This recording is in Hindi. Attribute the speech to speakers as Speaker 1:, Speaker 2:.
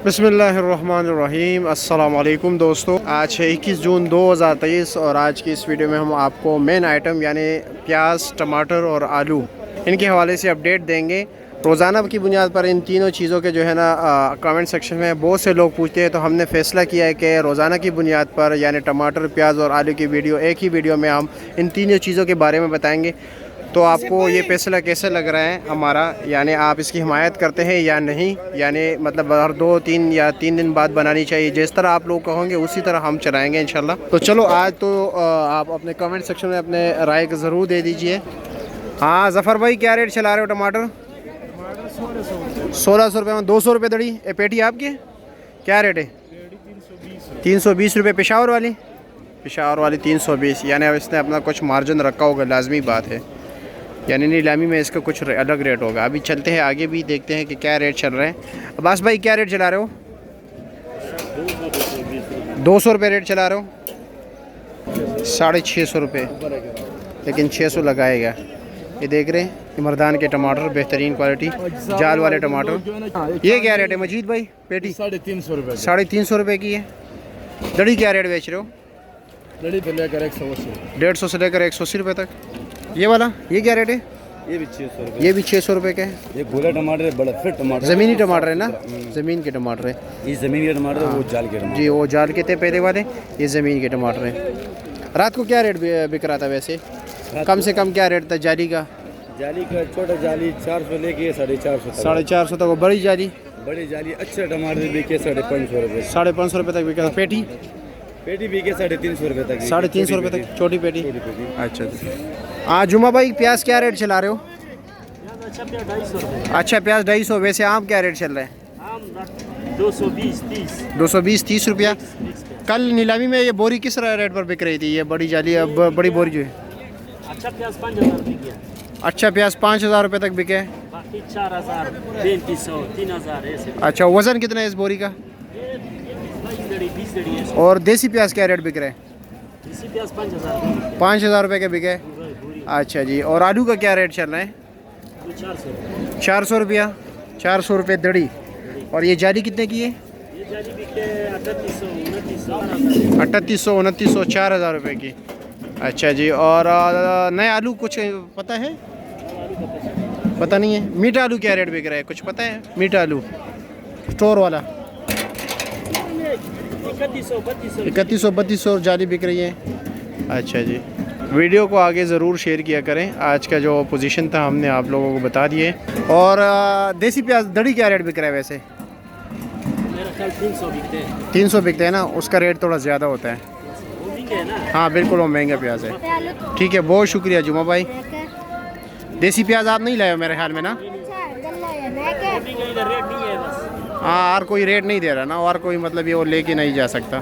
Speaker 1: बिस्मिल्लाहिर्रहमानिर्रहीम अस्सलाम वालेकुम दोस्तों। आज है 21 जून 2023 और आज की इस वीडियो में हम आपको मेन आइटम यानी प्याज, टमाटर और आलू इनके हवाले से अपडेट देंगे। रोज़ाना की बुनियाद पर इन तीनों चीज़ों के जो है ना कमेंट सेक्शन में बहुत से लोग पूछते हैं, तो हमने फ़ैसला किया है कि रोज़ाना की बुनियाद पर यानी टमाटर, प्याज और आलू की वीडियो एक ही वीडियो में हम इन तीनों चीज़ों के बारे में बताएँगे। तो आपको ये फैसला कैसे लग रहा है हमारा, यानी आप इसकी हिमायत करते हैं या नहीं, यानी मतलब हर 2-3 या 3 दिन बाद बनानी चाहिए, जिस तरह आप लोग कहोगे उसी तरह हम चलाएँगे इंशाल्लाह। तो चलो आज तो आप अपने कमेंट सेक्शन में अपने राय ज़रूर दे दीजिए। हाँ ज़फ़र भाई, क्या रेट चला रहे हो टमाटर? 1600 रुपये में 200 रुपये दड़ी। ए पेटी आपकी क्या रेट है? 320 रुपये। पेशावर वाली 320, यानी अब इसने अपना कुछ मार्जिन रखा होगा, लाजमी बात है, यानी नीलामी में इसका कुछ अलग रेट होगा। अभी चलते हैं आगे भी देखते हैं कि क्या रेट चल रहे हैं। अब्बास भाई क्या रेट चला रहे हो? 200 रुपये रेट चला रहे हो? 650 रुपये, लेकिन 600 लगाएगा। ये देख रहे हैं मर्दान के टमाटर, बेहतरीन क्वालिटी जाल वाले टमाटर। ये क्या रेट है मजीद भाई? पेटी
Speaker 2: 350 रुपये।
Speaker 1: 350 रुपये की है। दड़ी क्या रेट बेच रहे हो?
Speaker 2: दड़ी तो लेकर 180,
Speaker 1: 150 से लेकर 180 रुपये तक। ये वाला ये क्या रेट है?
Speaker 2: ये भी 600 रुपये।
Speaker 1: ये भी 600 रुपये का है।
Speaker 2: ये गोला टमाटर है, बड़ा फिट टमाटर,
Speaker 1: ज़मीनी टमाटर है ना, ज़मीन के टमाटर है।
Speaker 2: ये ज़मीन के टमाटर है, वो जाल के टमाटर
Speaker 1: जी, वो जाल के थे पहले वाले, ये ज़मीन के टमाटर हैं। रात को क्या रेट बिक रहा था वैसे? कम से कम क्या रेट था जाली का?
Speaker 2: जाली का छोटा जाली 400 लेके 450
Speaker 1: 450 तक। वो बड़ी जाली,
Speaker 2: बड़ी जाली अच्छे टमाटर बिके 550 रुपये।
Speaker 1: 550 रुपये तक बिका। पेटी
Speaker 2: पेटी बिके 350 रुपये तक।
Speaker 1: 350 रुपये तक छोटी पेटी। अच्छा हाँ जुमा भाई, प्याज क्या रेट चला रहे हो? अच्छा प्याज 250। वैसे आम क्या रेट चल रहा है? 220-30 रुपया। कल नीलामी में ये बोरी किस रेट पर बिक रही थी? ये बड़ी जाली, अब बड़ी बोरी जो है।
Speaker 3: अच्छा प्याज 5000 बिके।
Speaker 1: अच्छा प्याज 5000 रुपये तक बिके।
Speaker 3: बाकी 4000, 3500, 3000 ऐसे।
Speaker 1: अच्छा वज़न कितना है इस बोरी का?
Speaker 3: 20 दड़ी है।
Speaker 1: और देसी प्याज क्या रेट बिक रहा है?
Speaker 3: देसी प्याज 5000।
Speaker 1: 5000 रुपये के बिके। अच्छा जी। और आलू का क्या रेट चल रहा है?
Speaker 3: 400।
Speaker 1: 400 रुपया। 400 रुपये दड़ी। और ये जाली कितने की है?
Speaker 3: ये जाली बिके 3800,
Speaker 1: 2900, 4000 रुपये की। अच्छा जी। और नए आलू कुछ पता है? पता नहीं है। मीठा आलू क्या रेट बिक रहा है, कुछ पता है? मीठा आलू स्टोर वाला 3100-3200 जाली बिक रही है। अच्छा जी। वीडियो को आगे ज़रूर शेयर किया करें। आज का जो पोजीशन था हमने आप लोगों को बता दिए। और देसी प्याज दड़ी क्या रेट बिक रहा है वैसे?
Speaker 3: मेरा ख्याल 300 बिकते हैं।
Speaker 1: 300 बिकते हैं ना, उसका रेट थोड़ा ज़्यादा होता है।
Speaker 3: वो महंगे है ना।
Speaker 1: हाँ बिल्कुल, वो महंगा प्याज है। ठीक है, बहुत शुक्रिया जुमा भाई। देसी प्याज आप नहीं लाए हो मेरे ख्याल में ना?
Speaker 3: रेट नहीं है बस।
Speaker 1: हाँ, और कोई रेट नहीं दे रहा ना, और कोई मतलब ये वो लेके नहीं जा सकता।